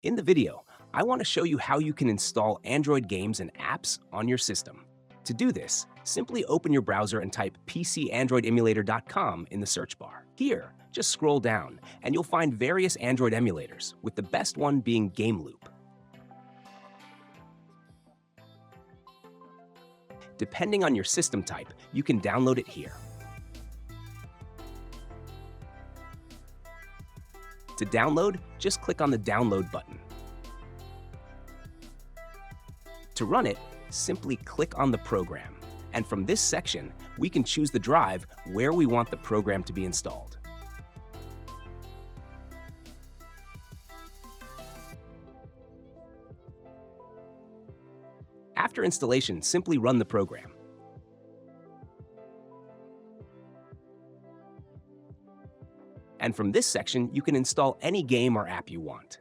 In the video, I want to show you how you can install Android games and apps on your system. To do this, simply open your browser and type pcandroidemulator.com in the search bar. Here, just scroll down and you'll find various Android emulators, with the best one being GameLoop. Depending on your system type, you can download it here. To download, just click on the Download button. To run it, simply click on the program, and from this section, we can choose the drive where we want the program to be installed. After installation, simply run the program. And from this section, you can install any game or app you want.